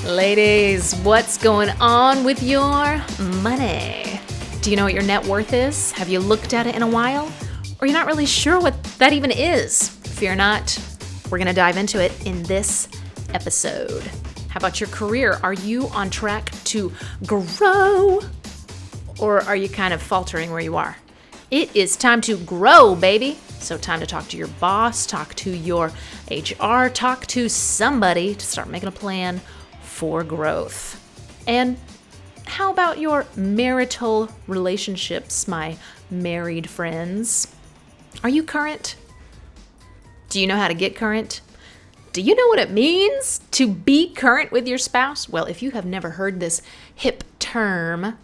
Ladies, what's going on with your money? Do you know what your net worth is? Have you looked at it in a while? Or you're not really sure what that even is? Fear not. We're going to dive into it in this episode. How about your career? Are you on track to grow? Or are you kind of faltering where you are? It is time to grow, baby. So time to talk to your boss, talk to your HR, talk to somebody to start making a plan for growth. And how about your marital relationships, my married friends? Are you current? Do you know how to get current? Do you know what it means to be current with your spouse? Well, if you have never heard this hip term,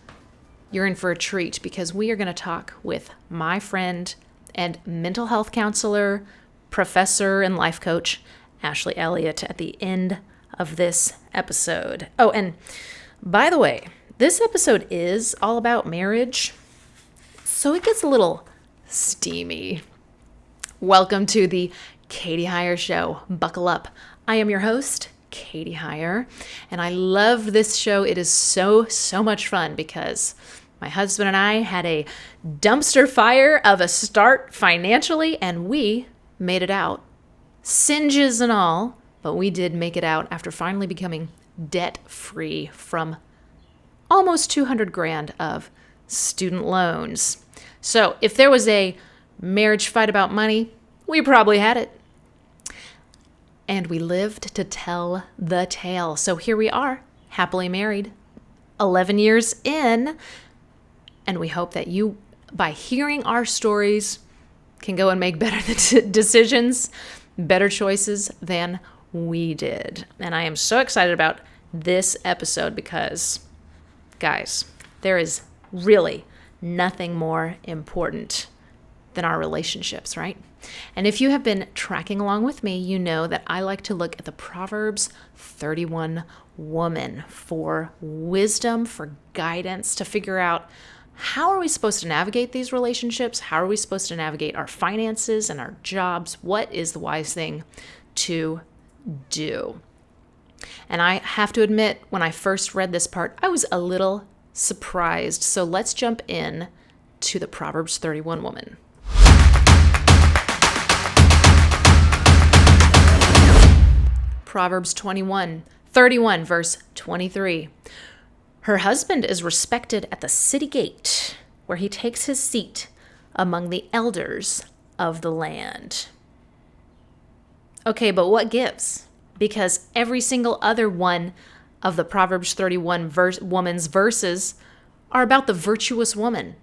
you're in for a treat because we are going to talk with my friend and mental health counselor, professor, and life coach, Ashley Elliott, at the end of this episode. Oh, and by the way, this episode is all about marriage, so it gets a little steamy. Welcome to the Katie Hyer Show. Buckle up. I am your host, Katie Hyer, and I love this show. It is so much fun because my husband and I had a dumpster fire of a start financially, and we made it out. Singes and all, but we did make it out after finally becoming debt-free from almost $200,000 of student loans. So if there was a marriage fight about money, we probably had it. And we lived to tell the tale. So here we are, happily married, 11 years in. And we hope that you, by hearing our stories, can go and make better decisions, better choices than we did. And I am so excited about this episode because, guys, there is really nothing more important than our relationships, right? And if you have been tracking along with me, you know that I like to look at the Proverbs 31 woman for wisdom, for guidance, to figure out how are we supposed to navigate these relationships? How are we supposed to navigate our finances and our jobs? What is the wise thing to do? And I have to admit, when I first read this part, I was a little surprised. So let's jump in to the Proverbs 31 woman. Proverbs 31, verse 23. Her husband is respected at the city gate, where he takes his seat among the elders of the land. Okay, but what gives? Because every single other one of the Proverbs 31 woman's verses are about the virtuous woman.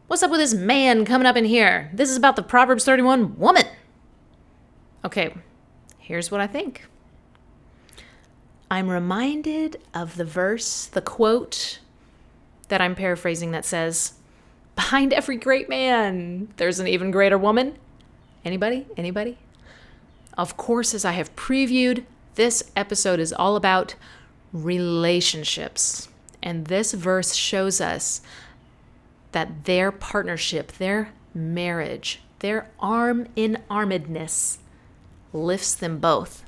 What's up with this man coming up in here? This is about the Proverbs 31 woman. Okay, here's what I think. I'm reminded of the verse, the quote that I'm paraphrasing that says, behind every great man, there's an even greater woman. Anybody? Of course, as I have previewed, this episode is all about relationships. And this verse shows us that their partnership, their marriage, their arm in armedness lifts them both.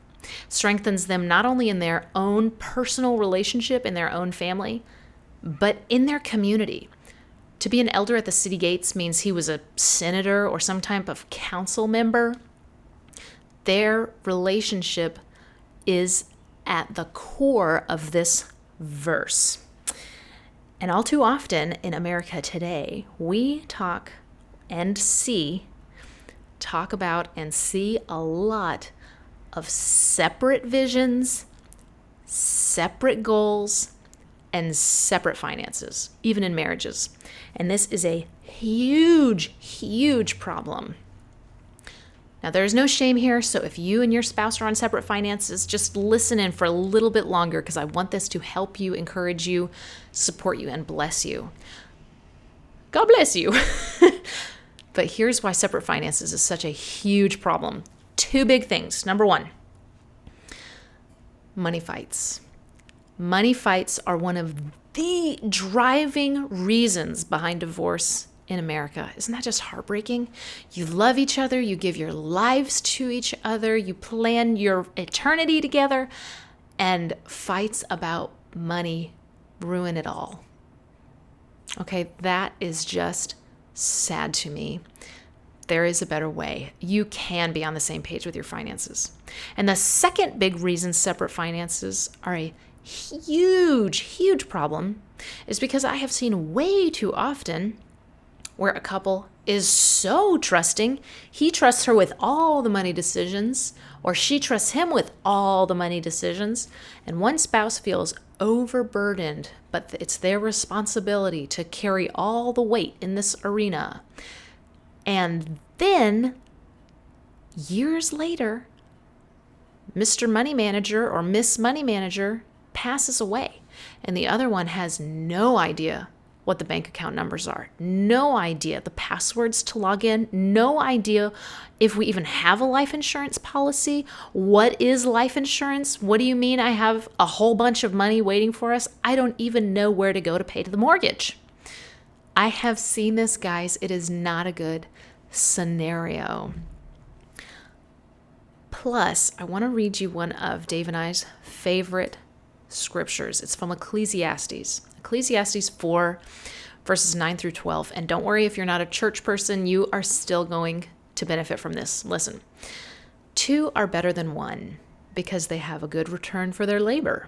Strengthens them not only in their own personal relationship, in their own family, but in their community. To be an elder at the city gates means he was a senator or some type of council member. Their relationship is at the core of this verse. And all too often in America today, we talk about and see a lot of separate visions, separate goals, and separate finances, even in marriages. And this is a huge problem. Now, there is no shame here, so if you and your spouse are on separate finances, just listen in for a little bit longer because I want this to help you, encourage you, support you, and bless you. God bless you. But here's why separate finances is such a huge problem. Two big things. Number one, money fights. Money fights are one of the driving reasons behind divorce in America. Isn't that just heartbreaking? You love each other, you give your lives to each other, you plan your eternity together, and fights about money ruin it all. Okay, that is just sad to me. There is a better way. You can be on the same page with your finances. And the second big reason separate finances are a huge, huge problem is because I have seen way too often where a couple is so trusting, he trusts her with all the money decisions, or she trusts him with all the money decisions, and one spouse feels overburdened, but it's their responsibility to carry all the weight in this arena. And then, years later, Mr. Money Manager or Miss Money Manager passes away, and the other one has no idea what the bank account numbers are, no idea the passwords to log in, no idea if we even have a life insurance policy. What is life insurance? What do you mean I have a whole bunch of money waiting for us? I don't even know where to go to pay the mortgage. I have seen this, guys. It is not a good scenario. Plus, I want to read you one of Dave and I's favorite scriptures. It's from Ecclesiastes 4, verses 9 through 12. And don't worry if you're not a church person, you are still going to benefit from this. Listen, 2 are better than 1 because they have a good return for their labor.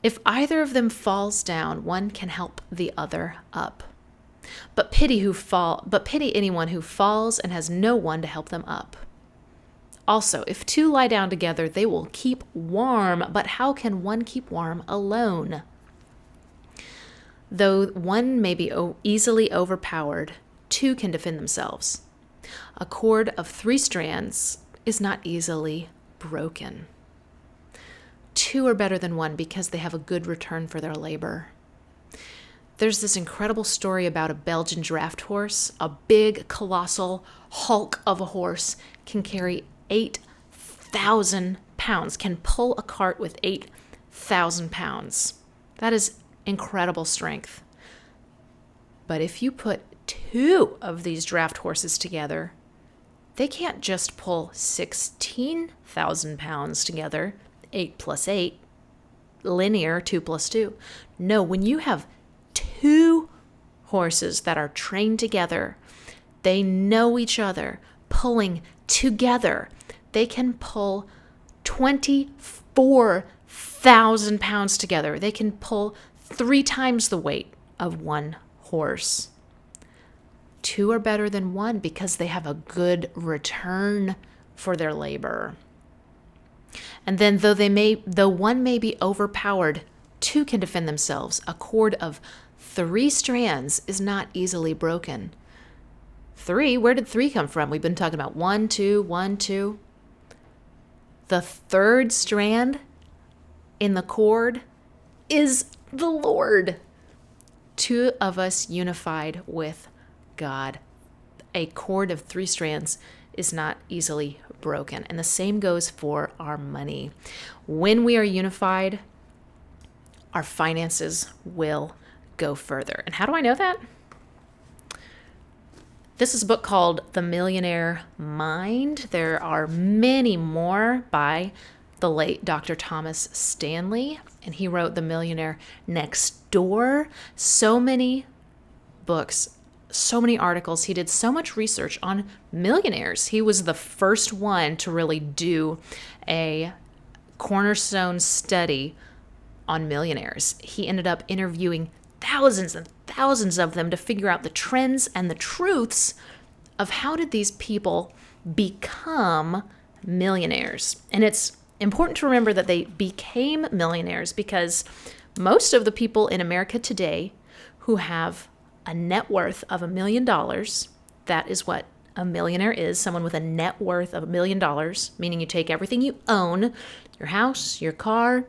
If either of them falls down, one can help the other up. But pity anyone who falls and has no one to help them up. Also, if 2 lie down together, they will keep warm. But how can one keep warm alone? Though one may be easily overpowered, 2 can defend themselves. A cord of 3 strands is not easily broken. 2 are better than 1 because they have a good return for their labor. There's this incredible story about a Belgian draft horse. A big, colossal hulk of a horse can carry 8,000 pounds, can pull a cart with 8,000 pounds. That is incredible strength. But if you put 2 of these draft horses together, they can't just pull 16,000 pounds together, 8 plus 8, linear, 2 plus 2. No, when you have 2 horses that are trained together, they know each other, pulling together, they can pull 24,000 pounds together. They can pull 3 times the weight of 1 horse. 2 are better than 1 because they have a good return for their labor. And then though one may be overpowered, 2 can defend themselves. A cord of 3 strands is not easily broken. 3, where did 3 come from? We've been talking about 1, 2, 1, 2. The 3rd strand in the cord is the Lord. 2 of us unified with God. A cord of 3 strands is not easily broken. And the same goes for our money. When we are unified, our finances will go further. And how do I know that? This is a book called The Millionaire Mind. There are many more by the late Dr. Thomas Stanley, and he wrote The Millionaire Next Door. So many books, so many articles. He did so much research on millionaires. He was the first one to really do a cornerstone study on millionaires. He ended up interviewing thousands and thousands of them to figure out the trends and the truths of how did these people become millionaires. And it's important to remember that they became millionaires because most of the people in America today who have a net worth of $1 million, that is what a millionaire is, someone with a net worth of $1 million, meaning you take everything you own, your house, your car,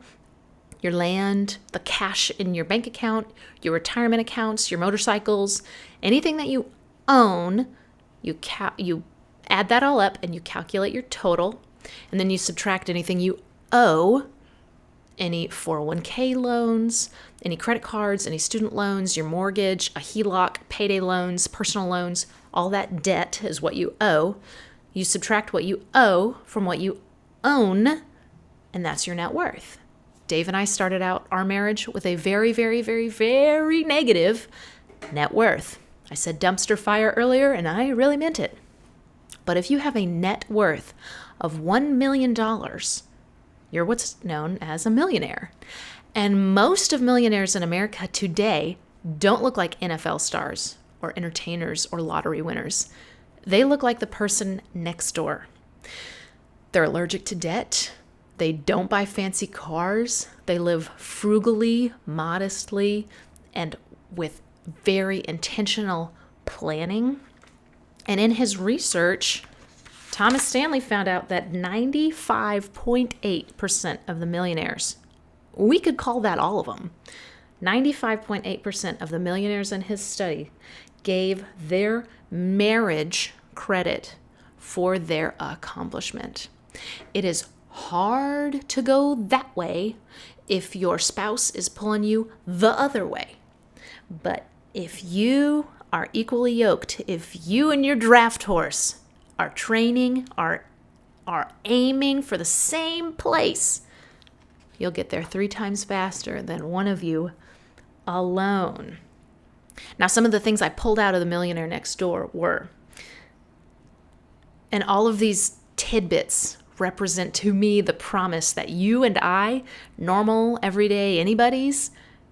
your land, the cash in your bank account, your retirement accounts, your motorcycles, anything that you own, you add that all up and you calculate your total, and then you subtract anything you owe, any 401k loans, any credit cards, any student loans, your mortgage, a HELOC, payday loans, personal loans, all that debt is what you owe. You subtract what you owe from what you own, And that's your net worth. Dave and I started out our marriage with a very, very, very, very negative net worth. I said dumpster fire earlier, and I really meant it. But if you have a net worth of $1 million, you're what's known as a millionaire. And most of millionaires in America today don't look like NFL stars or entertainers or lottery winners. They look like the person next door. They're allergic to debt. They don't buy fancy cars. They live frugally, modestly, and with very intentional planning. And in his research, Thomas Stanley found out that 95.8% of the millionaires, we could call that all of them, 95.8% of the millionaires in his study gave their marriage credit for their accomplishment. It is hard to go that way if your spouse is pulling you the other way. But if you are equally yoked, if you and your draft horse are training, are aiming for the same place, you'll get there 3 times faster than one of you alone. Now, some of the things I pulled out of The Millionaire Next Door were, and all of these tidbits represent to me the promise that you and I, normal, everyday anybody's,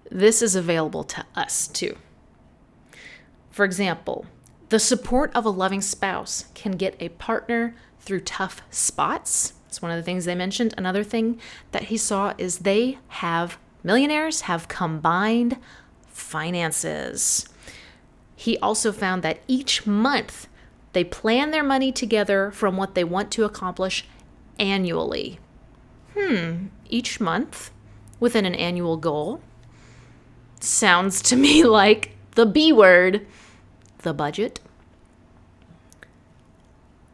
this is available to us too. For example, the support of a loving spouse can get a partner through tough spots. It's one of the things they mentioned. Another thing that he saw is millionaires have combined finances. He also found that each month they plan their money together from what they want to accomplish annually. Each month within an annual goal. Sounds to me like the B word, the budget.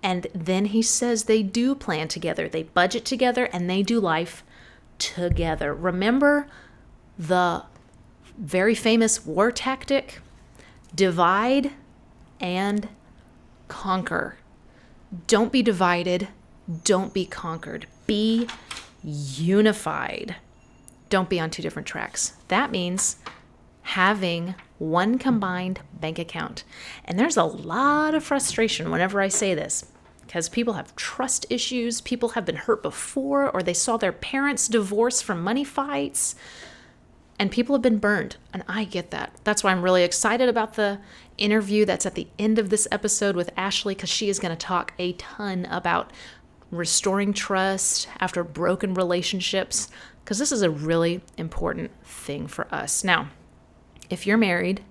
And then he says they do plan together. They budget together and they do life together. Remember the very famous war tactic? Divide and conquer. Don't be divided. Don't be conquered. Be unified. Don't be on 2 different tracks. That means having one combined bank account. And there's a lot of frustration whenever I say this, because people have trust issues, people have been hurt before, or they saw their parents divorce from money fights, and people have been burned. And I get that. That's why I'm really excited about the interview that's at the end of this episode with Ashley, because she is going to talk a ton about restoring trust after broken relationships, because this is a really important thing for us. Now, if you're married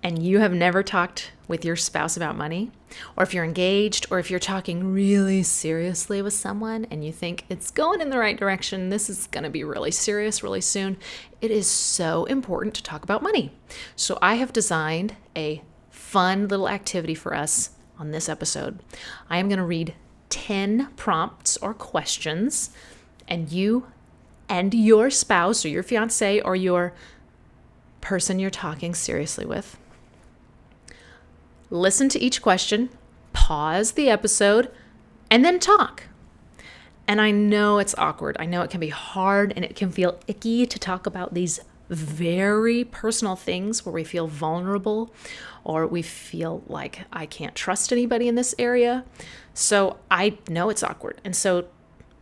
and you have never talked with your spouse about money, or if you're engaged, or if you're talking really seriously with someone and you think it's going in the right direction, this is going to be really serious really soon, it is so important to talk about money. So I have designed a fun little activity for us on this episode. I am going to read 10 prompts or questions, and you and your spouse or your fiance or your person you're talking seriously with, listen to each question, pause the episode, and then talk. And I know it's awkward. I know it can be hard and it can feel icky to talk about these very personal things where we feel vulnerable or we feel like I can't trust anybody in this area. So I know it's awkward. And so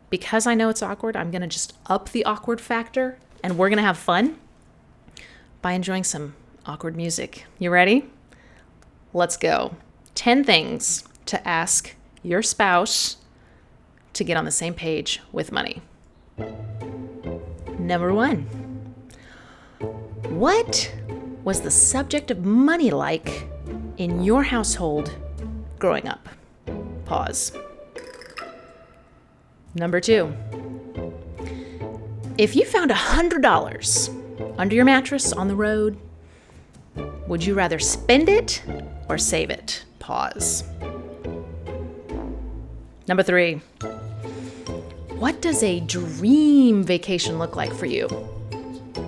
because I know it's awkward, I'm going to just up the awkward factor and we're going to have fun by enjoying some awkward music. You ready? Let's go. 10 things to ask your spouse to get on the same page with money. Number 1. What was the subject of money like in your household growing up? Pause. Number 2. If you found $100 under your mattress on the road, would you rather spend it or save it? Pause. Number 3. What does a dream vacation look like for you?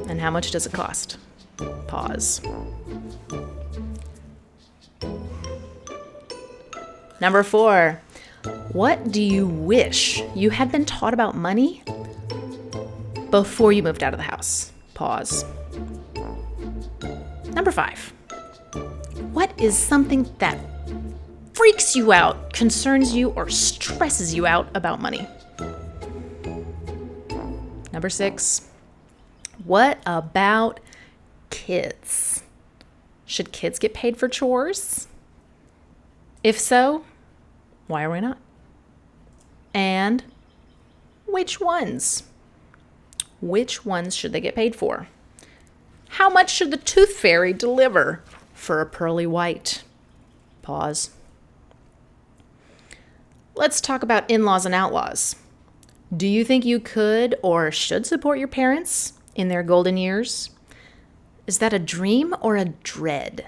And how much does it cost? Pause. Number 4. What do you wish you had been taught about money before you moved out of the house. Pause. Number 5. What is something that freaks you out, concerns you, or stresses you out about money? Number 6. What about kids? Should kids get paid for chores? If so, why are we not? And which ones? Which ones should they get paid for? How much should the tooth fairy deliver for a pearly white? Pause. Let's talk about in-laws and outlaws. Do you think you could or should support your parents in their golden years? Is that a dream or a dread?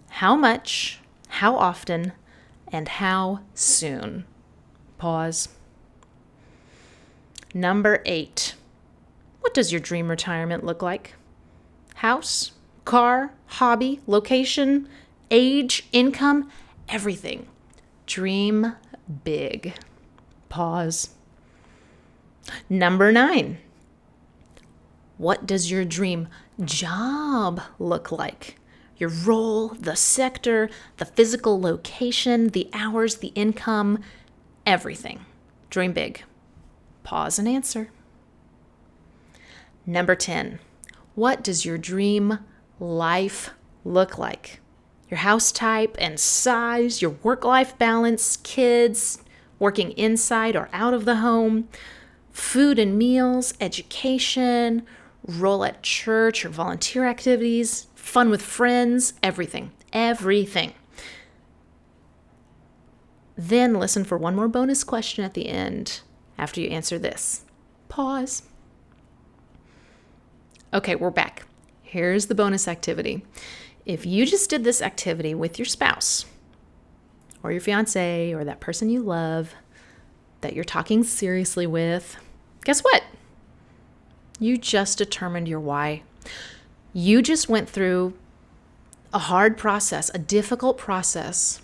How much, how often, and how soon? Pause. Number 8. What does your dream retirement look like? House, car, hobby, location, age, income, everything. Dream big. Pause. Number 9. What does your dream job look like? Your role, the sector, the physical location, the hours, the income, everything. Dream big. Pause and answer. Number 10. What does your dream life look like? Your house type and size, your work-life balance, kids, working inside or out of the home, food and meals, education, role at church or volunteer activities, fun with friends, everything. Everything. Then listen for one more bonus question at the end after you answer this. Pause. Okay, we're back. Here's the bonus activity. If you just did this activity with your spouse or your fiance or that person you love that you're talking seriously with, guess what? You just determined your why. You just went through a hard process, a difficult process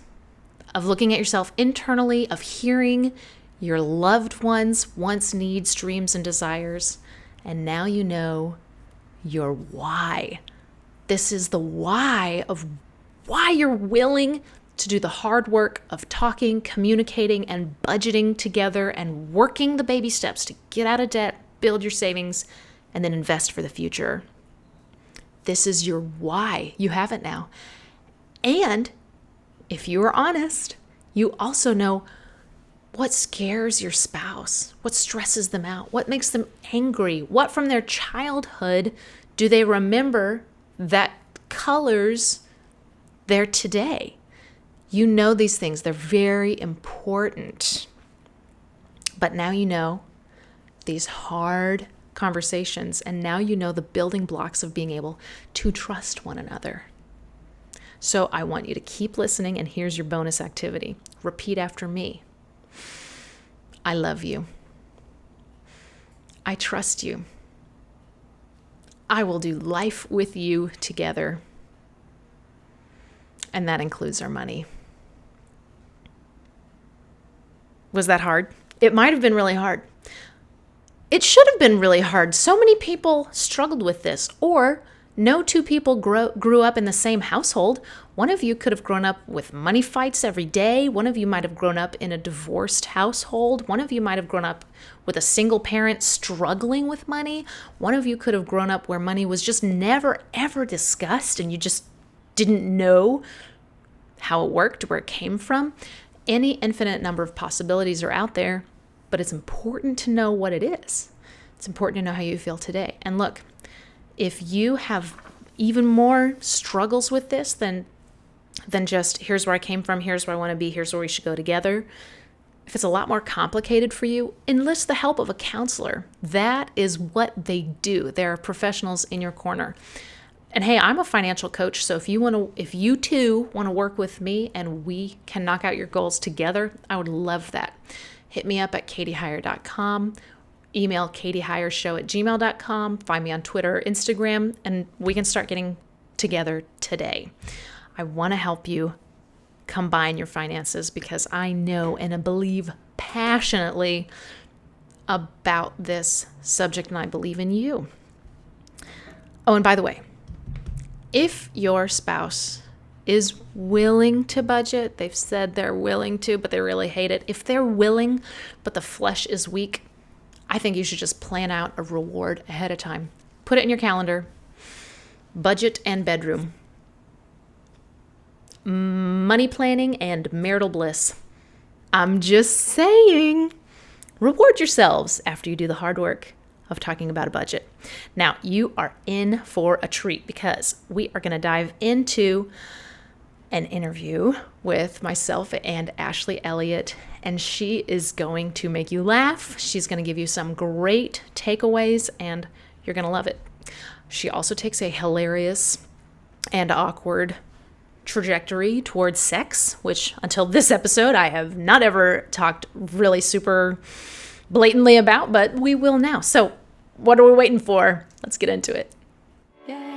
of looking at yourself internally, of hearing your loved ones' wants, needs, dreams, and desires. And now you know your why. This is the why of why you're willing to do the hard work of talking, communicating, and budgeting together and working the baby steps to get out of debt, build your savings, and then invest for the future. This is your why. You have it now. And if you are honest, you also know what scares your spouse, what stresses them out, what makes them angry, what from their childhood do they remember that colors their today. You know these things. They're very important. But now you know these hard conversations, and now you know the building blocks of being able to trust one another. So I want you to keep listening, and here's your bonus activity. Repeat after me. I love you. I trust you. I will do life with you together. And that includes our money. Was that hard? It might have been really hard. It should have been really hard. So many people struggled with this. Or no two people grew up in the same household. One of you could have grown up with money fights every day. One of you might have grown up in a divorced household. One of you might have grown up with a single parent struggling with money. One of you could have grown up where money was just never, ever discussed and you just didn't know how it worked, where it came from. Any infinite number of possibilities are out there, but it's important to know what it is. It's important to know how you feel today. And look, if you have even more struggles with this than just here's where I came from, here's where I want to be, here's where we should go together. If it's a lot more complicated for you, enlist the help of a counselor. That is what they do. There are professionals in your corner. And hey, I'm a financial coach, so if you too want to work with me and we can knock out your goals together, I would love that. Hit me up at katihyershow.com. Email katihyershow@gmail.com. Find me on Twitter, Instagram, and we can start getting together today. I want to help you combine your finances because I know and I believe passionately about this subject, and I believe in you. Oh, and by the way, if your spouse is willing to budget, they've said they're willing to, but they really hate it. If they're willing, but the flesh is weak, I think you should just plan out a reward ahead of time. Put it in your calendar. Budget and bedroom. Money planning and marital bliss. I'm just saying. Reward yourselves after you do the hard work of talking about a budget. Now, you are in for a treat because we are going to dive into an interview with myself and Ashley Elliott, and she is going to make you laugh. She's going to give you some great takeaways, and you're going to love it. She also takes a hilarious and awkward trajectory towards sex, which until this episode, I have not ever talked really super blatantly about, but we will now. So what are we waiting for? Let's get into it. Yay.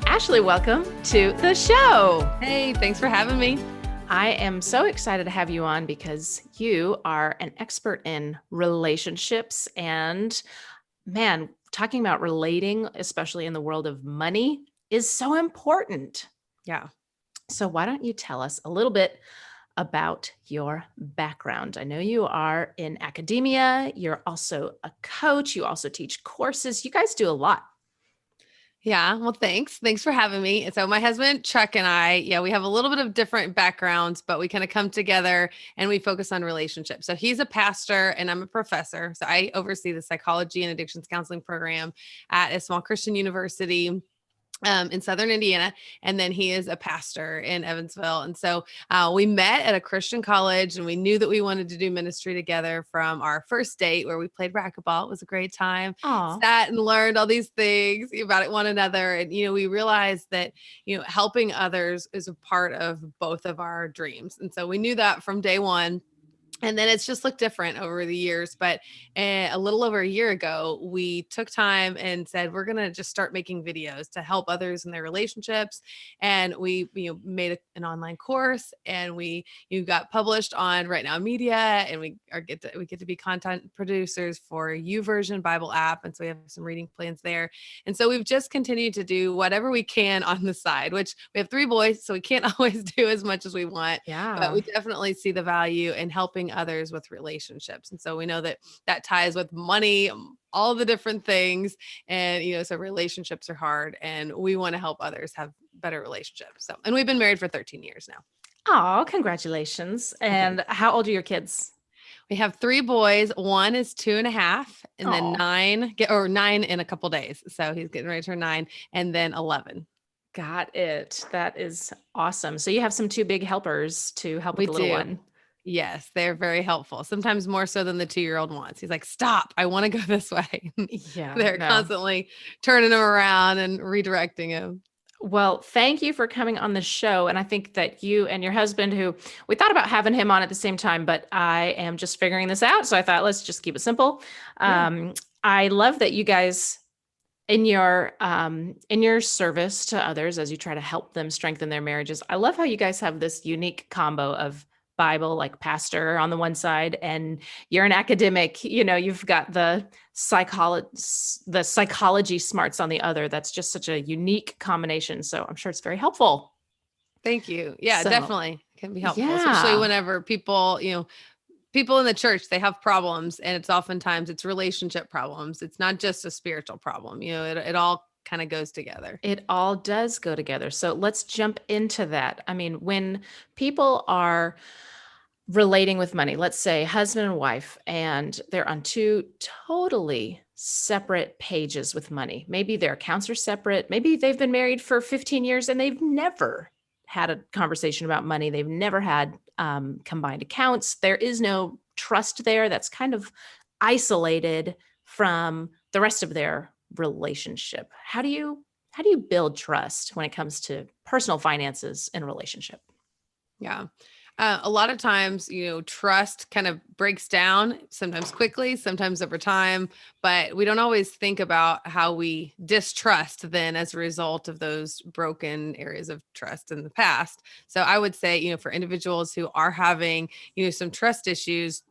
Ashley, welcome to the show. Hey, thanks for having me. I am so excited to have you on because you are an expert in relationships and, man, talking about relating, especially in the world of money, is so important. Yeah. So why don't you tell us a little bit about your background? I know you are in academia. You're also a coach. You also teach courses. You guys do a lot. Yeah. Well, thanks. Thanks for having me. So my husband, Chuck, and I, we have a little bit of different backgrounds, but we kind of come together and we focus on relationships. So he's a pastor and I'm a professor. So I oversee the psychology and addictions counseling program at a small Christian university in Southern Indiana. And then he is a pastor in Evansville. And so we met at a Christian college and we knew that we wanted to do ministry together from our first date where we played racquetball. It was a great time. Aw. Sat and learned all these things about one another. And, we realized that, helping others is a part of both of our dreams. And so we knew that from day one. And then it's just looked different over the years. But a little over a year ago, we took time and said, we're going to just start making videos to help others in their relationships. And we made an online course and you got published on Right Now Media. And we get to be content producers for YouVersion Bible app. And so we have some reading plans there. And so we've just continued to do whatever we can on the side, which we have 3 boys, so we can't always do as much as we want. Yeah. But we definitely see the value in helping others with relationships. And so we know that ties with money, all the different things. And, so relationships are hard and we want to help others have better relationships. So, and we've been married for 13 years now. Oh, congratulations. And how old are your kids? We have 3 boys. One is 2.5 and then Aw. 9 in a couple days. So he's getting ready to turn 9 and then 11. Got it. That is awesome. So you have some 2 big helpers to help with the little one. Yes, they're very helpful. Sometimes more so than the 2-year-old wants. He's like, stop, I want to go this way. Yeah. They're constantly turning him around and redirecting him. Well, thank you for coming on the show. And I think that you and your husband, who we thought about having him on at the same time, but I am just figuring this out. So I thought, let's just keep it simple. Yeah. I love that you guys in your service to others as you try to help them strengthen their marriages. I love how you guys have this unique combo of Bible, like pastor on the one side, and you're an academic, you've got the psychology smarts on the other. That's just such a unique combination. So I'm sure it's very helpful. Thank you. Yeah, definitely can be helpful, Yeah. especially whenever people in the church, they have problems and it's relationship problems. It's not just a spiritual problem. It all kind of goes together. It all does go together. So let's jump into that. I mean, when people are relating with money, let's say husband and wife, and they're on 2 totally separate pages with money. Maybe their accounts are separate. Maybe they've been married for 15 years and they've never had a conversation about money. They've never had combined accounts. There is no trust there. That's kind of isolated from the rest of their relationship. How do you build trust when it comes to personal finances in a relationship? Yeah. A lot of times, trust kind of breaks down, sometimes quickly, sometimes over time, but we don't always think about how we distrust then as a result of those broken areas of trust in the past. So I would say, for individuals who are having, some trust issues,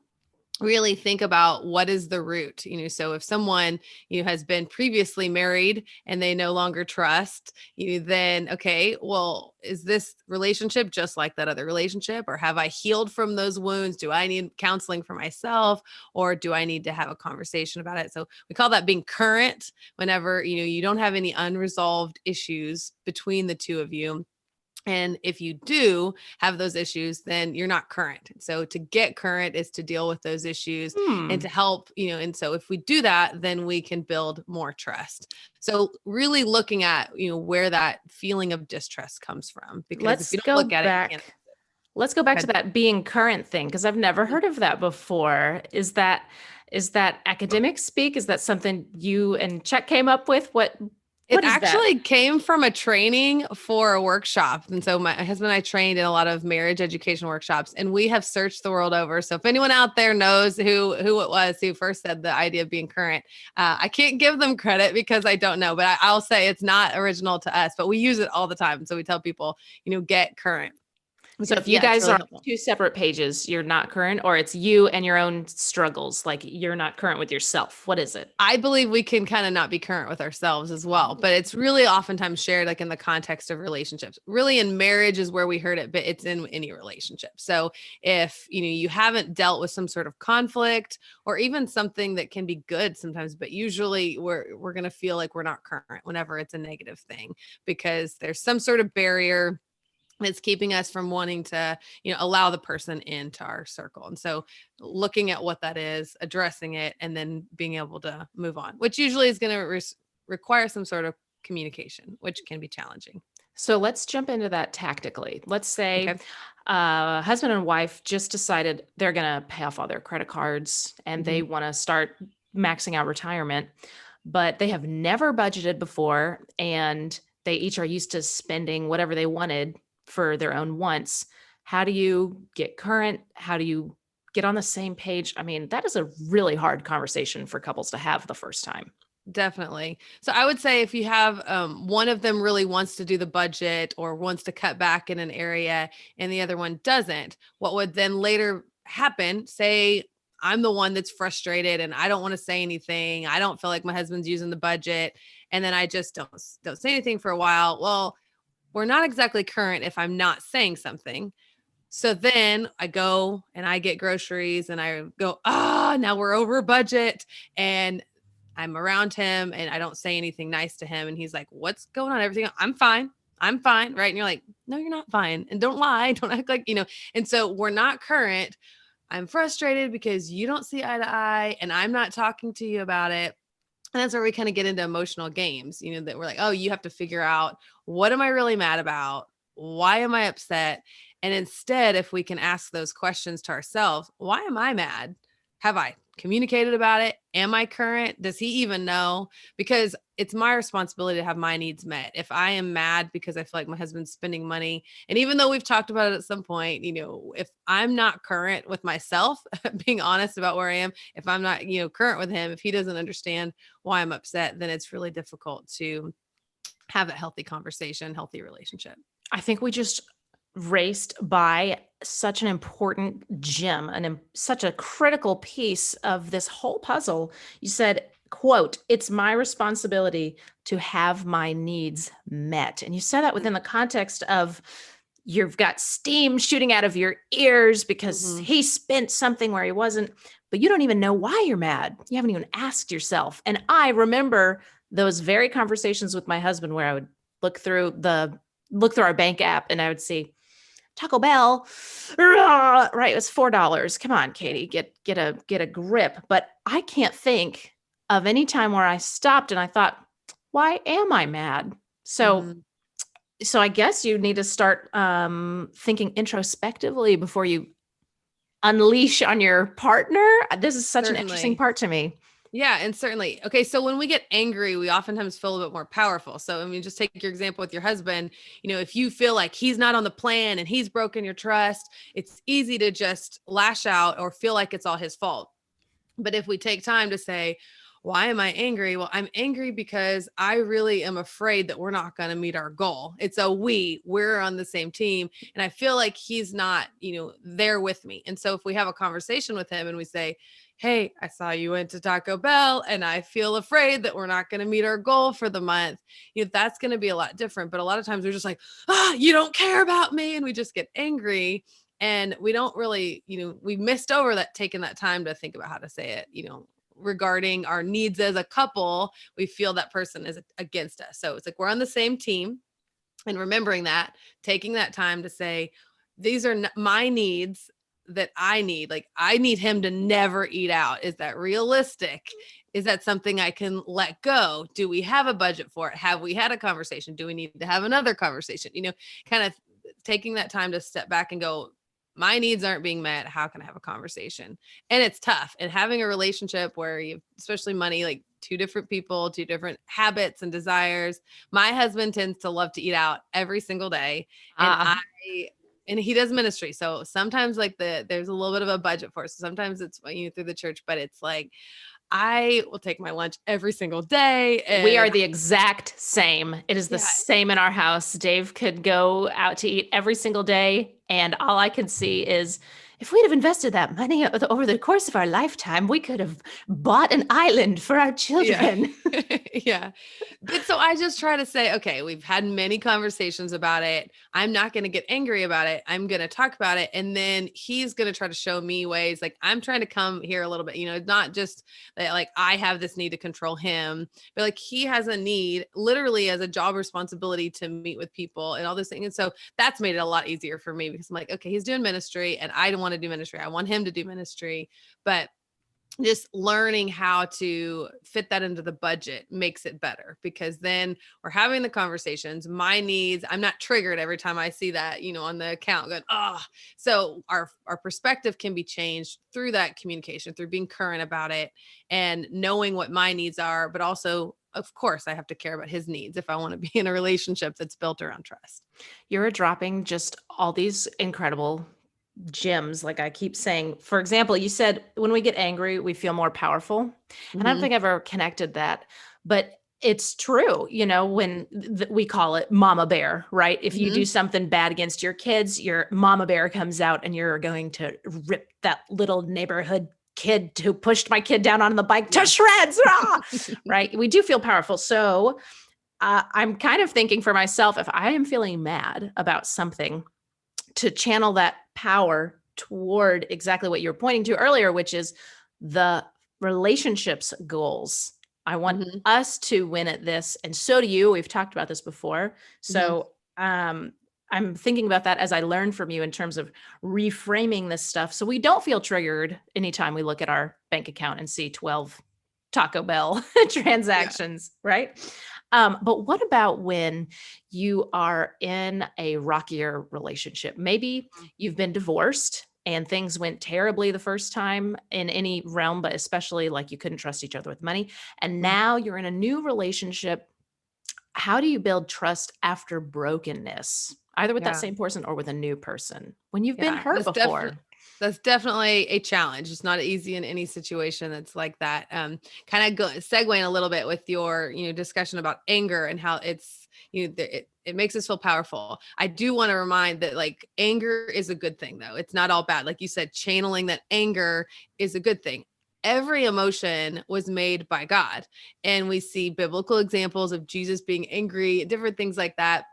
really think about what is the root. So if someone, has been previously married and they no longer trust you, then, okay, well, is this relationship just like that other relationship, or have I healed from those wounds? Do I need counseling for myself, or do I need to have a conversation about it? So we call that being current whenever, you don't have any unresolved issues between the two of you. And if you do have those issues, then you're not current. So to get current is to deal with those issues and to help, and so if we do that, then we can build more trust. So really looking at, where that feeling of distrust comes from, because if Let's you don't go look at it, you can't. back. Let's go back to that being current thing, because I've never heard of that before. Is that academic speak? Is that something you and Chuck came up with? What It is that? actually came from a training for a workshop. And so my husband and I trained in a lot of marriage education workshops, and we have searched the world over. So if anyone out there knows who it was who first said the idea of being current, I can't give them credit because I don't know, but I'll say it's not original to us, but we use it all the time. So we tell people, get current. So Because, if you it's guys really are on helpful. two separate pages, you're not current, or it's you and your own struggles, like you're not current with yourself. What is it? I believe we can kind of not be current with ourselves as well, but it's really oftentimes shared like in the context of relationships. Really in marriage is where we heard it, but it's in any relationship. So if, you haven't dealt with some sort of conflict or even something that can be good sometimes, but usually we're going to feel like we're not current whenever it's a negative thing, because there's some sort of barrier that's keeping us from wanting to, allow the person into our circle. And so looking at what that is, addressing it, and then being able to move on, which usually is going to require some sort of communication, which can be challenging. So let's jump into that tactically. Let's say Okay. husband and wife just decided they're going to pay off all their credit cards and they Mhm. want to start maxing out retirement, but they have never budgeted before and they each are used to spending whatever they wanted for their own wants. How do you get current? How do you get on the same page? I mean, that is a really hard conversation for couples to have the first time. Definitely. So I would say if you have one of them really wants to do the budget or wants to cut back in an area and the other one doesn't, what would then later happen? Say I'm the one that's frustrated and I don't want to say anything. I don't feel like my husband's using the budget, and then I just don't say anything for a while. Well, we're not exactly current if I'm not saying something. So then I go and I get groceries and I go, now we're over budget. And I'm around him and I don't say anything nice to him. And he's like, what's going on? Everything, I'm fine. I'm fine. Right. And you're like, no, you're not fine. And don't lie. Don't act like, and so we're not current. I'm frustrated because you don't see eye to eye and I'm not talking to you about it. And that's where we kind of get into emotional games, that we're like, oh, you have to figure out, what am I really mad about? Why am I upset? And instead, if we can ask those questions to ourselves, why am I mad? Have I communicated about it? Am I current? Does he even know? Because it's my responsibility to have my needs met. If I am mad because I feel like my husband's spending money, and even though we've talked about it at some point, if I'm not current with myself, being honest about where I am, if I'm not, current with him, if he doesn't understand why I'm upset, then it's really difficult to have a healthy conversation, healthy relationship. I think we just raced by such an important gem and such a critical piece of this whole puzzle. You said, quote, it's my responsibility to have my needs met. And you said that within the context of you've got steam shooting out of your ears because he spent something where he wasn't, but you don't even know why you're mad. You haven't even asked yourself. And I remember those very conversations with my husband where I would look through our bank app and I would see Taco Bell, right? It was $4. Come on, Katie, get a grip. But I can't think of any time where I stopped and I thought, why am I mad? So I guess you need to start thinking introspectively before you unleash on your partner. This is such an interesting part to me. Yeah, and certainly. Okay, so when we get angry, we oftentimes feel a bit more powerful. So, just take your example with your husband. If you feel like he's not on the plan and he's broken your trust, it's easy to just lash out or feel like it's all his fault. But if we take time to say, why am I angry? Well, I'm angry because I really am afraid that we're not going to meet our goal. It's a we're on the same team. And I feel like he's not, there with me. And so if we have a conversation with him and we say, hey, I saw you went to Taco Bell and I feel afraid that we're not going to meet our goal for the month, that's going to be a lot different. But a lot of times we're just like, you don't care about me. And we just get angry. And we don't really, we missed over that, taking that time to think about how to say it, regarding our needs as a couple. We feel that person is against us. So it's like we're on the same team, and remembering that, taking that time to say, these are my needs that I need. Like, I need him to never eat out. Is that realistic? Is that something I can let go? Do we have a budget for it? Have we had a conversation? Do we need to have another conversation? Kind of taking that time to step back and go, my needs aren't being met. How can I have a conversation? And it's tough. And having a relationship where you, especially money, like two different people, two different habits and desires. My husband tends to love to eat out every single day. And he does ministry. So sometimes there's a little bit of a budget for it. So sometimes it's through the church, but it's like, I will take my lunch every single day. And we are the exact same. It is the same in our house. Dave could go out to eat every single day. And all I can see is, if we'd have invested that money over the course of our lifetime, we could have bought an island for our children. Yeah. But so I just try to say, okay, we've had many conversations about it. I'm not going to get angry about it. I'm going to talk about it. And then he's going to try to show me ways. Like, I'm trying to come here a little bit, not just that, like, I have this need to control him, but like, he has a need literally as a job responsibility to meet with people and all this thing. And so that's made it a lot easier for me, because I'm like, okay, he's doing ministry and I don't want to do ministry. I want him to do ministry, but just learning how to fit that into the budget makes it better, because then we're having the conversations, my needs. I'm not triggered every time I see that, on the account going, so our perspective can be changed through that communication, through being current about it and knowing what my needs are. But also, of course, I have to care about his needs if I want to be in a relationship that's built around trust. You're dropping just all these incredible gems. Like I keep saying, for example, you said when we get angry, we feel more powerful. And I don't think I've ever connected that, but it's true. When we call it mama bear, right? If you do something bad against your kids, your mama bear comes out and you're going to rip that little neighborhood kid who pushed my kid down on the bike to shreds, right? We do feel powerful. So I'm kind of thinking for myself, if I am feeling mad about something, to channel that power toward exactly what you were pointing to earlier, which is the relationships goals. I want us to win at this. And so do you. We've talked about this before. So I'm thinking about that as I learn from you in terms of reframing this stuff, so we don't feel triggered anytime we look at our bank account and see 12 Taco Bell transactions, right? But what about when you are in a rockier relationship? Maybe you've been divorced and things went terribly the first time in any realm, but especially like you couldn't trust each other with money. And now you're in a new relationship. How do you build trust after brokenness, either with that same person or with a new person when you've been hurt before? That's definitely a challenge. It's not easy in any situation that's like that. Kind of segueing a little bit with your, discussion about anger and how it's, it makes us feel powerful. I do want to remind that, like, anger is a good thing, though. It's not all bad. Like you said, channeling that anger is a good thing. Every emotion was made by God. And we see biblical examples of Jesus being angry, different things like that.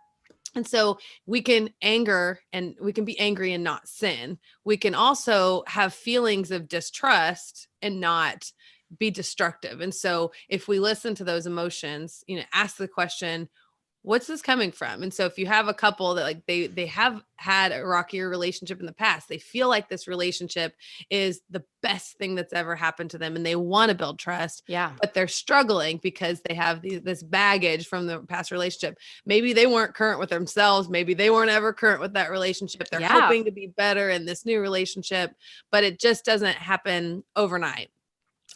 And so we can be angry and not sin. We can also have feelings of distrust and not be destructive. And so if we listen to those emotions, ask the question, what's this coming from? And so if you have a couple that, like, they have had a rockier relationship in the past, they feel like this relationship is the best thing that's ever happened to them, and they want to build trust, but they're struggling because they have this baggage from the past relationship. Maybe they weren't current with themselves. Maybe they weren't ever current with that relationship. They're hoping to be better in this new relationship, but it just doesn't happen overnight.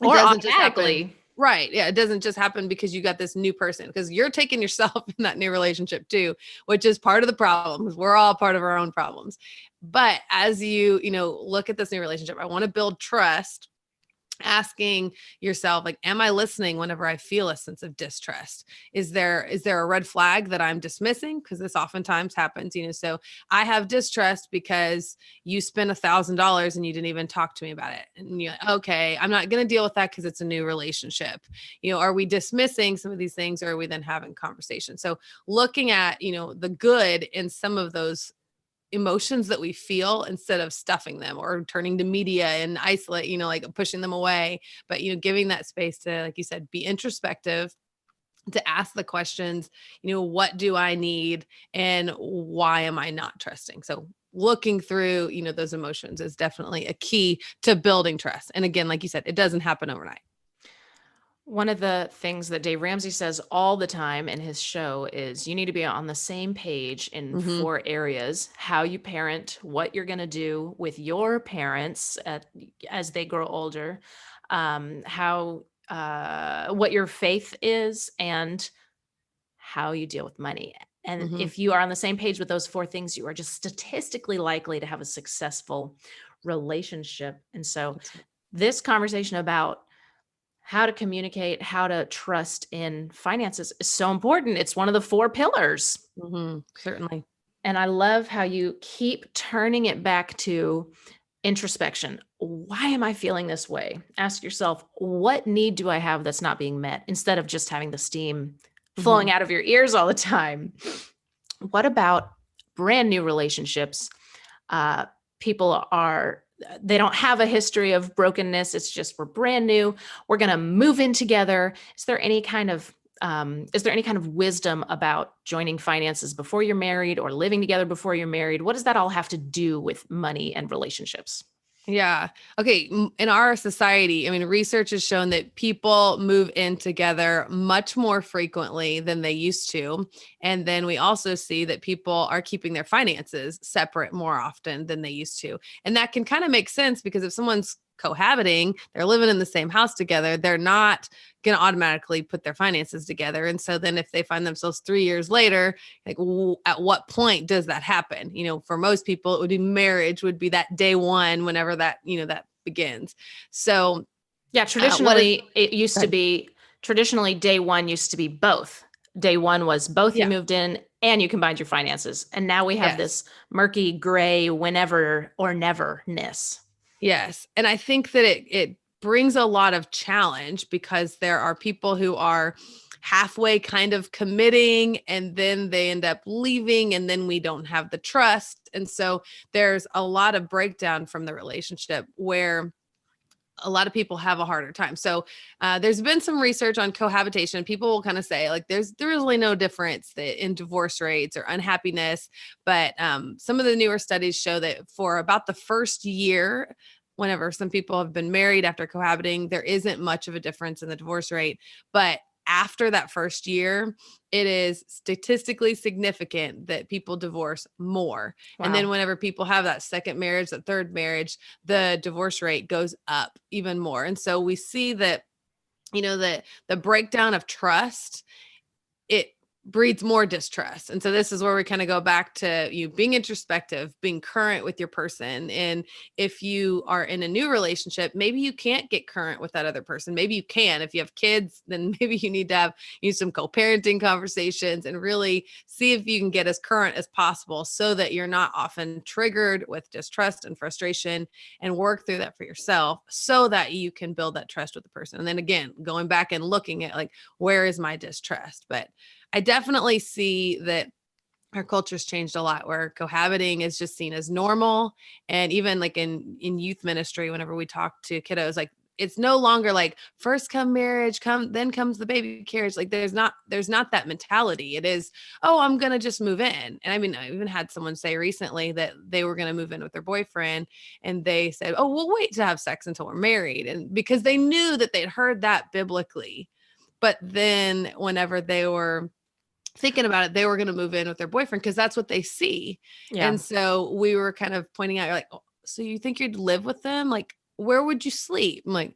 Or automatically. Right. Yeah. It doesn't just happen because you got this new person, because you're taking yourself in that new relationship too, which is part of the problem. We're all part of our own problems. But as you, look at this new relationship, I want to build trust. asking yourself, like, am I listening whenever I feel a sense of distrust? Is there a red flag that I'm dismissing? Because this oftentimes happens, so I have distrust because you spent $1,000 and you didn't even talk to me about it. And you're like, okay, I'm not going to deal with that because it's a new relationship. Are we dismissing some of these things, or are we then having conversations? So looking at, the good in some of those emotions that we feel instead of stuffing them or turning to media and isolate, like pushing them away, but, giving that space to, like you said, be introspective, to ask the questions, what do I need and why am I not trusting? So looking through, those emotions is definitely a key to building trust. And again, like you said, it doesn't happen overnight. One of the things that Dave Ramsey says all the time in his show is you need to be on the same page in Mm-hmm. 4 areas: how you parent, what you're going to do with your parents as they grow older, what your faith is, and how you deal with money. And Mm-hmm. if you are on the same page with those 4 things, you are just statistically likely to have a successful relationship. And so this conversation about how to communicate, how to trust in finances is so important. It's one of the 4 pillars. Mm-hmm. Certainly. And I love how you keep turning it back to introspection. Why am I feeling this way? Ask yourself, what need do I have that's not being met, instead of just having the steam flowing out of your ears all the time. What about brand new relationships? People they don't have a history of brokenness. It's just, we're brand new. We're going to move in together. Is there any kind of wisdom about joining finances before you're married, or living together before you're married? What does that all have to do with money and relationships? Yeah. Okay. In our society, I mean, research has shown that people move in together much more frequently than they used to. And then we also see that people are keeping their finances separate more often than they used to. And that can kind of make sense, because if someone's cohabiting, they're living in the same house together, they're not going to automatically put their finances together. And so then if they find themselves 3 years later, like, at what point does that happen? For most people, it would be marriage would be that day one, whenever that, that begins. So yeah, traditionally day one used to be both. Day one was both you moved in and you combined your finances. And now we have this murky gray whenever or never-ness. Yes. And I think that it brings a lot of challenge, because there are people who are halfway kind of committing and then they end up leaving, and then we don't have the trust. And so there's a lot of breakdown from the relationship, where a lot of people have a harder time. So there's been some research on cohabitation. People will kind of say, like, there is really no difference in divorce rates or unhappiness. But some of the newer studies show that for about the first year, whenever some people have been married after cohabiting, there isn't much of a difference in the divorce rate. But after that first year, it is statistically significant that people divorce more. Wow. And then whenever people have that second marriage, that third marriage, the divorce rate goes up even more. And so we see that, the breakdown of trust, it breeds more distrust. And so this is where we kind of go back to you being introspective, being current with your person. And if you are in a new relationship, maybe you can't get current with that other person. Maybe you can. If you have kids, then maybe you need to use some co-parenting conversations and really see if you can get as current as possible, so that you're not often triggered with distrust and frustration, and work through that for yourself, so that you can build that trust with the person. And then again, going back and looking at, like, where is my distrust? But I definitely see that our culture's changed a lot, where cohabiting is just seen as normal. And even like in youth ministry, whenever we talk to kiddos, like, it's no longer like first come marriage, then comes the baby carriage. Like, there's not that mentality. It is, oh, I'm going to just move in. And I mean, I even had someone say recently that they were going to move in with their boyfriend, and they said, oh, we'll wait to have sex until we're married. And because they knew that they'd heard that biblically, but then whenever they were thinking about it, they were going to move in with their boyfriend because that's what they see. Yeah. And so we were kind of pointing out, like, oh, so you think you'd live with them? Like, where would you sleep? I'm like,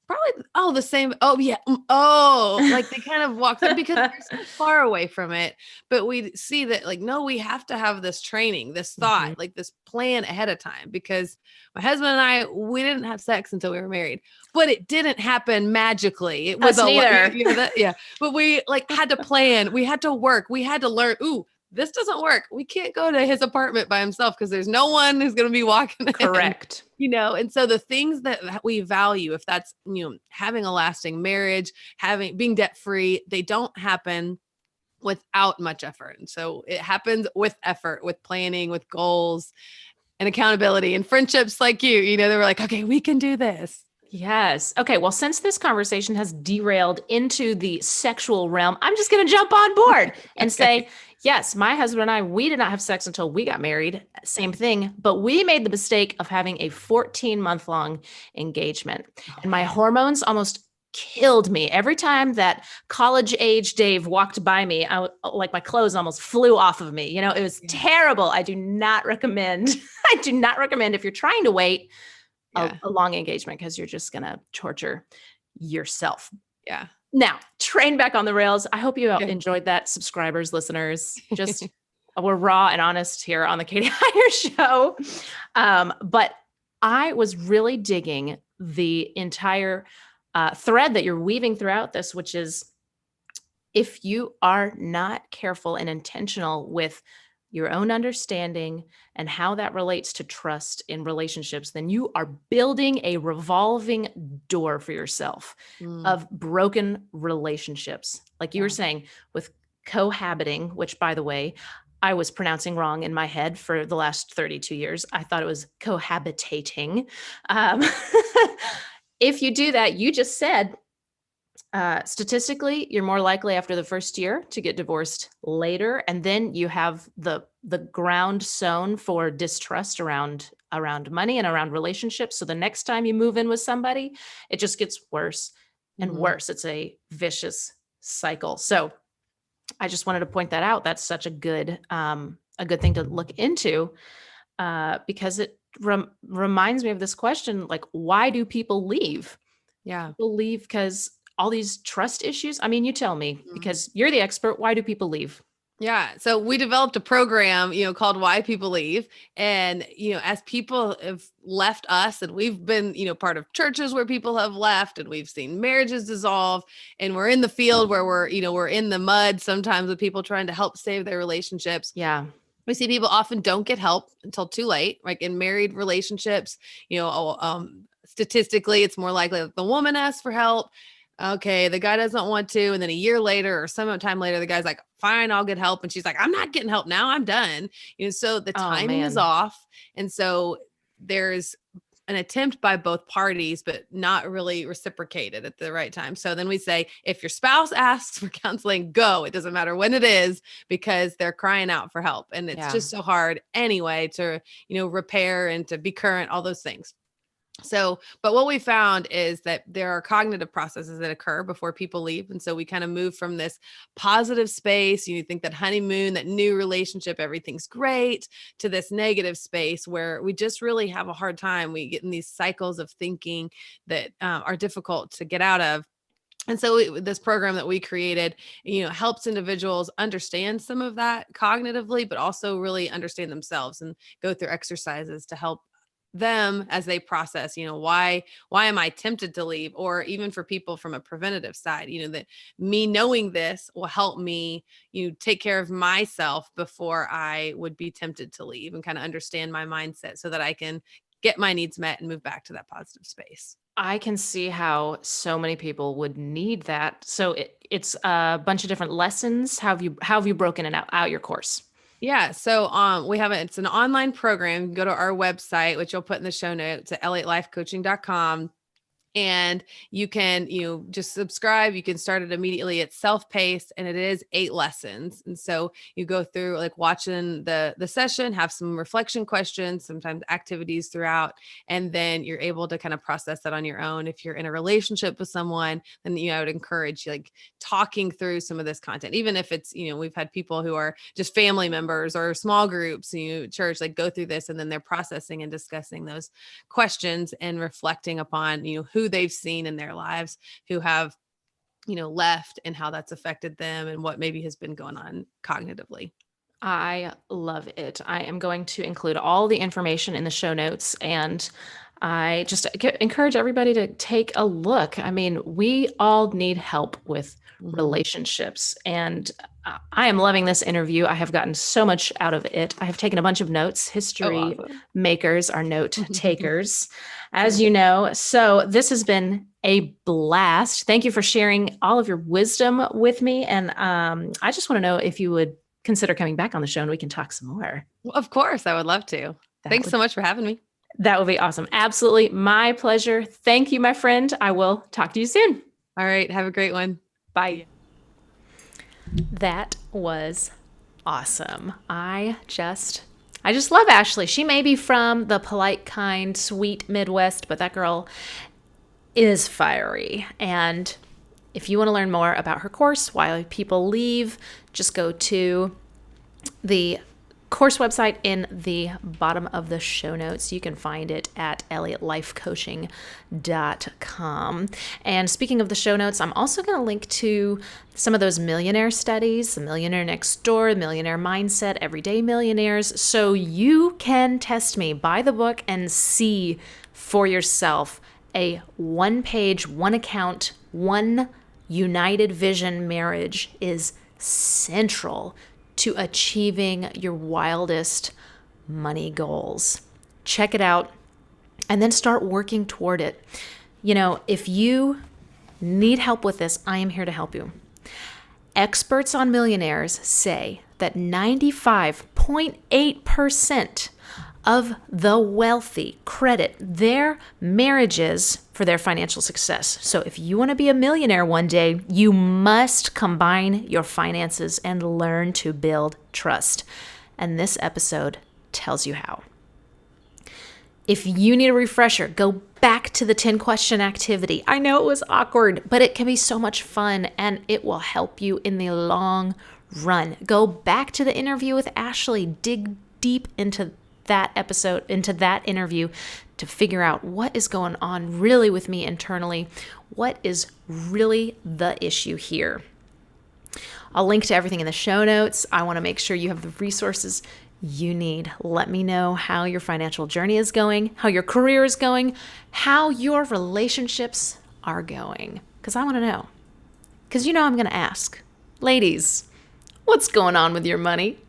Probably, oh, the same. Oh, yeah. Oh, like they kind of walk through because they're so far away from it. But we see that, like, no, we have to have this training, this thought, Mhm. like this plan ahead of time. Because my husband and I, we didn't have sex until we were married, but it didn't happen magically. It was Us a lot. neither. Yeah. But we like had to plan, we had to work, we had to learn. Ooh, this doesn't work. We can't go to his apartment by himself because there's no one who's going to be walking in. Correct. And so the things that we value, if that's, having a lasting marriage, being debt free, they don't happen without much effort. And so it happens with effort, with planning, with goals and accountability and friendships like they were like, okay, we can do this. Yes. Okay. Well, since this conversation has derailed into the sexual realm, I'm just going to jump on board and Okay. say, yes, my husband and I, we did not have sex until we got married. Same thing. But we made the mistake of having a 14-month-long engagement. Oh, And my man. hormones almost killed me. Every time that college age Dave walked by me, like my clothes almost flew off of me. It was Yeah. terrible. I do not recommend. I do not recommend if you're trying to wait Yeah. a long engagement, because you're just going to torture yourself. Yeah. Now, train back on the rails. I hope you Okay. enjoyed that, subscribers, listeners. Just we're raw and honest here on the Katie Heyer Show. But I was really digging the entire thread that you're weaving throughout this, which is, if you are not careful and intentional with your own understanding and how that relates to trust in relationships, then you are building a revolving door for yourself Mm, of broken relationships. Like you were yeah. saying, with cohabiting, which, by the way, I was pronouncing wrong in my head for the last 32 years. I thought it was cohabitating. Um, if you do that, you just said, statistically, you're more likely after the first year to get divorced later, and then you have the ground sown for distrust around money and around relationships. So the next time you move in with somebody, it just gets worse and Mhm. worse. It's a vicious cycle. So I just wanted to point that out. That's such a good thing to look into, because it reminds me of this question: like, why do people leave? Yeah. People leave because all these trust issues. I mean, you tell me, Mhm. because you're the expert. Why do people leave? Yeah. So we developed a program, called Why People Leave. And, as people have left us and we've been, part of churches where people have left and we've seen marriages dissolve, and we're in the field where we're in the mud sometimes with people trying to help save their relationships. Yeah. We see people often don't get help until too late, like in married relationships. Statistically, it's more likely that the woman asks for help. Okay, the guy doesn't want to, and then a year later or some time later, the guy's like, "Fine, I'll get help," and she's like, "I'm not getting help now. I'm done." So the Oh timing is man. off, and so there's an attempt by both parties, but not really reciprocated at the right time. So then we say, if your spouse asks for counseling, go. It doesn't matter when it is, because they're crying out for help. And it's Yeah. just so hard anyway to, repair and to be current, all those things. So, but what we found is that there are cognitive processes that occur before people leave. And so we kind of move from this positive space, you think that honeymoon, that new relationship, everything's great, to this negative space where we just really have a hard time. We get in these cycles of thinking that are difficult to get out of. And so this program that we created, helps individuals understand some of that cognitively, but also really understand themselves and go through exercises to help them as they process, why am I tempted to leave? Or even for people from a preventative side, that me knowing this will help me, take care of myself before I would be tempted to leave, and kind of understand my mindset so that I can get my needs met and move back to that positive space. I can see how so many people would need that. So it's a bunch of different lessons. How have you broken it out your course? Yeah. So it's an online program. You can go to our website, which you'll put in the show notes at l8lifecoaching.com. And you can, just subscribe. You can start it immediately. It's self-paced, and it is 8 lessons. And so you go through, like, watching the session, have some reflection questions, sometimes activities throughout, and then you're able to kind of process that on your own. If you're in a relationship with someone, then, I would encourage, like, talking through some of this content, even if it's, we've had people who are just family members or small groups, church, like, go through this, and then they're processing and discussing those questions and reflecting upon, who who they've seen in their lives who have, left and how that's affected them and what maybe has been going on cognitively. I love it. I am going to include all the information in the show notes, and I just encourage everybody to take a look. I mean, we all need help with relationships, and I am loving this interview. I have gotten so much out of it. I have taken a bunch of notes. Oh, History awesome. makers are note takers, as you know. So this has been a blast. Thank you for sharing all of your wisdom with me. And I just want to know if you would consider coming back on the show and we can talk some more. Well, of course, I would love to. Thanks so much for having me. That would be awesome. Absolutely. My pleasure. Thank you, my friend. I will talk to you soon. All right. Have a great one. Bye. That was awesome. I just love Ashley. She may be from the polite, kind, sweet Midwest, but that girl is fiery. And if you want to learn more about her course, why people leave, just go to the course website in the bottom of the show notes. You can find it at elliotlifecoaching.com. And speaking of the show notes, I'm also going to link to some of those millionaire studies, the Millionaire Next Door, Millionaire Mindset, Everyday Millionaires, so you can test me, buy the book, and see for yourself a one-page, one-account, one united vision marriage is central to achieving your wildest money goals. Check it out and then start working toward it. If you need help with this, I am here to help you. Experts on millionaires say that 95.8% of the wealthy credit their marriages for their financial success. So if you want to be a millionaire one day, you must combine your finances and learn to build trust. And this episode tells you how. If you need a refresher, go back to the 10-question activity. I know it was awkward, but it can be so much fun and it will help you in the long run. Go back to the interview with Ashley. Dig deep into that episode, into that interview, to figure out what is going on really with me internally. What is really the issue here? I'll link to everything in the show notes. I want to make sure you have the resources you need. Let me know how your financial journey is going, how your career is going, how your relationships are going, because I want to know. Because I'm going to ask. Ladies, what's going on with your money?